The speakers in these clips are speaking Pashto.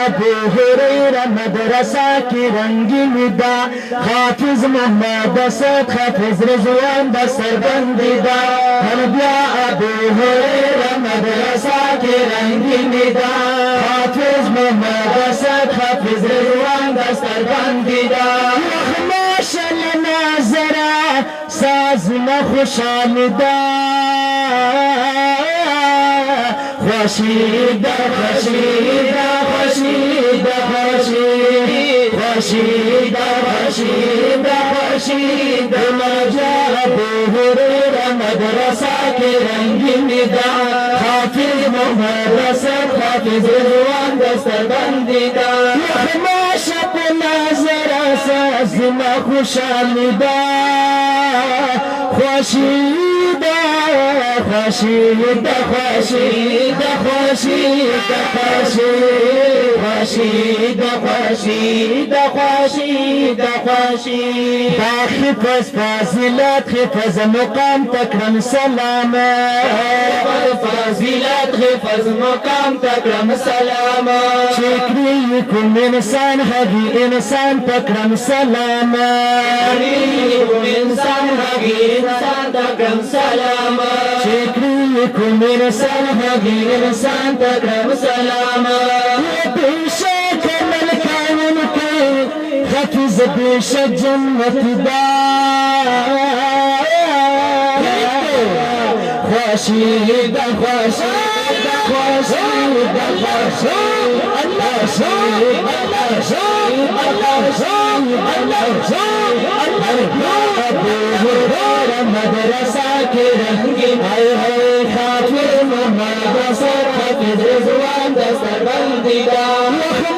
ابو هريرہ مدرسہ کی رنگین دا حافظ محمد اسد حافظ رضوان دا سربندی دا بیا ابو هريرہ مدرسہ کی رنگین دا حافظ محمد اسد حافظ رضوان دا سربندی دا ماشل ناظرہ سازنا خوشحال دا خوشیدہ خوشیدہ خوشیدہ خوشیدہ خوشیدہ خوشیدہ خوشیدہ مجا ابو هريرہ مدرسہ کے رنگین دا حافظ محمد اسد حافظ رضوان دستبندی دا ماشب ناظر سازنا خوشحال دا خوشیدہ خوشیدہ خوشیدہ خوشیدہ خوشیدہ خوشیدہ خوشیدہ خوشیدہ حفظ فاضلات حفظ مقام تکرم سلام فاضلات حفظ مقام تکرم سلام شکری کم انسان حقی انسان تکرم سلام انسان حقی انسان تکرم سلام شکری کم انسان حقی انسان تکرم سلام بیشک ملکان کے حفظ بیشک جنت دا خوشیدہ خوشیدہ خوشیدہ ابو هريرہ مدرسہ کے رنگین حافظ محمد اسد حافظ رضوان دستبندی دا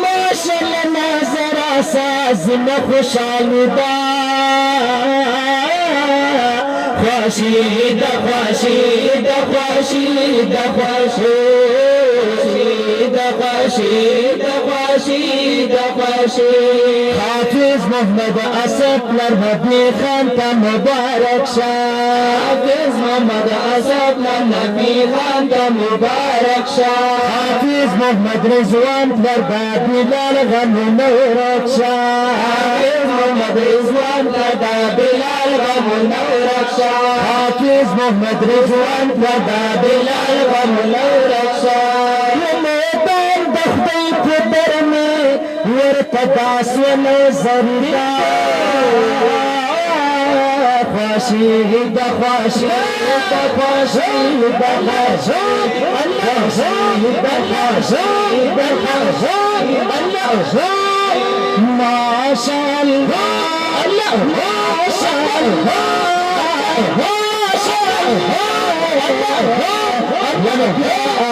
ماشل ناظر سازنا خوشحال دا خوشیدہ خوشیدہ خوشیدہ خوشیدہ خوشیدہ خوشیدہ خوشیدہ حافظ محمد اسد نبی خان کا مبارک شاہ حافظ محمد اسد نبی خان کا مبارک شاہ حافظ محمد رضوان بلال غم نورک شاہ حافظ محمد رضوان بلال غم نورک شاہ حافظ محمد رضوان بلال غم نورک شاہ میدان دخدی پدر میں ورتداس و نظریہ خوشیدہ خوشیدہ خوشیدہ خوشیدہ ماشاء اللہ اللہ ماشاء اللہ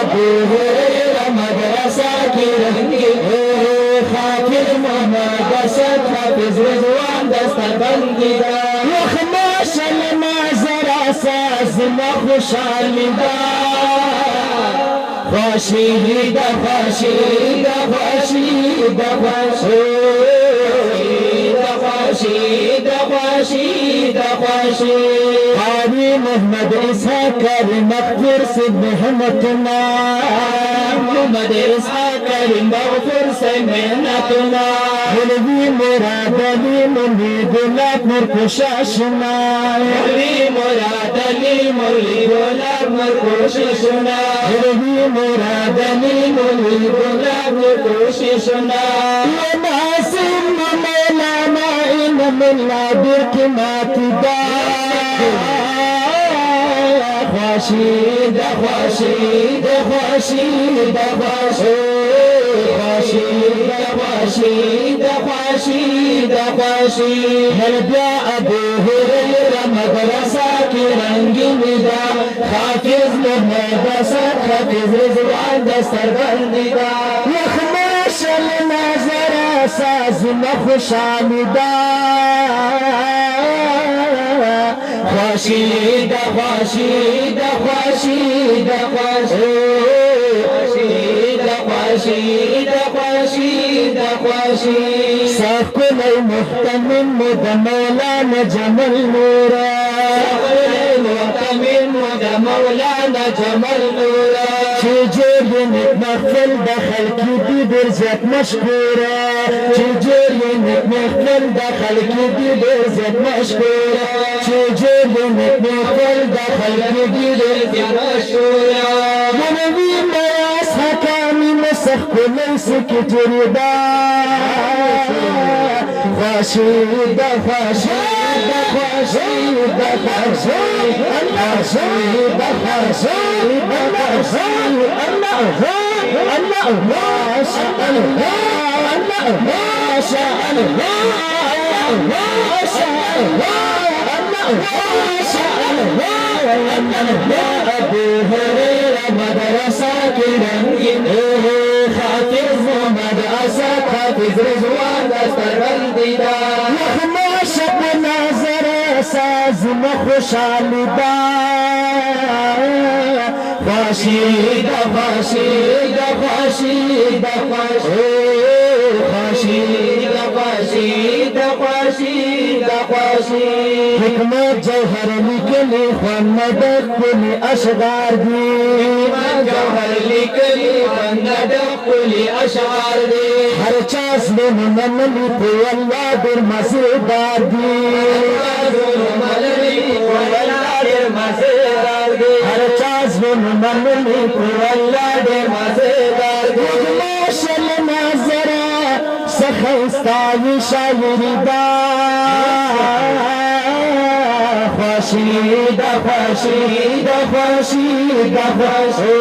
ابو هريرہ مدرسہ کی رنگین حافظ محمد اسد حافظ رضوان دستبندی دا ماشل ناظر سازنا خوشحال دا خوشیدہ خوشیدہ خوشیدہ خوشیدہ خوشیدہ خوشیدہ خوشیدہ حامی محمد اسحاق مغفر سے محنتنا محمد اسحاق مغفر سے محنتنا حلوی مراد علی منی گلاب مرکشاشنا حلوی مراد علی منی گلاب مرکشاشنا حلوی مراد علی منی گلاب مرکشاشنا ناسم مولانا علم اللہ برکمات دا خوشیدہ خوشیدہ خوشیدہ خوشیدہ خوشیدہ خوشیدہ خوشیدہ بیا ابو هريرہ مدرسہ کی رنگین دا حافظ محمد اسد حافظ رضوان دستبندی دا ماشل ناظر سازنا خوشحال دا خوشیدہ خوشیدہ خوشیدہ خوشیدہ خوشیدہ خوشیدہ خوشیدہ ساکن محتمم مد مولانا جمل نورا ساکن محتمم مد مولانا جمل نورا چې جوړ نیک محفل د خلکو دي ډېر زیات مشکوره چې جوړ نیک محفل د خلکو دي ډېر زیات مشکوره چې جوړ نیک محفل د خلکو دي ډېر زیات مشکوره منوي میاس حکامي مسخ کلی سکتری دا خواشي د خواشي د خواشي د خواشي خواشي د خواشي د خواشي الله الله ما شاء الله الله ما شاء الله ما شاء الله الله ما شاء الله أبو هريرة مدرسة كرنجين حافظ مدرسة حافظ رضوان دستر الديدار يخما شب نظر ساز مخشال دا خاشيد خاشيد خاشيد خاشيد خاشيد خاشيد خاشيد حكمت جوهر لكلي خند كل أشغار دي حكمت جوهر لكلي خند كل أشغار دي هر چاس من ملي والله در مزيدار دي هر چاس من ملي والله در مزيدار دي ماشل نظره سخيستاي شاعري دا خواشي دا خواشي دا خواشي دا خواشي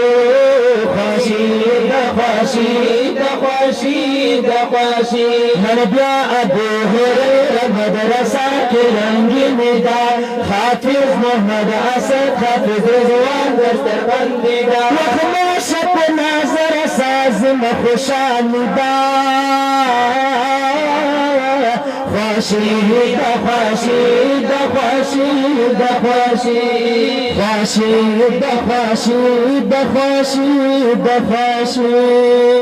خواشي دا خواشي دا خواشي دا خواشي من بیا ابو هريره مدرسه کې رنگین دا حافظ محمد اسد حافظ رضوان دستر بندي دا خموشت نظر ساز مخشال دا خواشي دا خواشي دا خواشي دا خواشي خواشي دا خواشي دا خواشي دا خواشي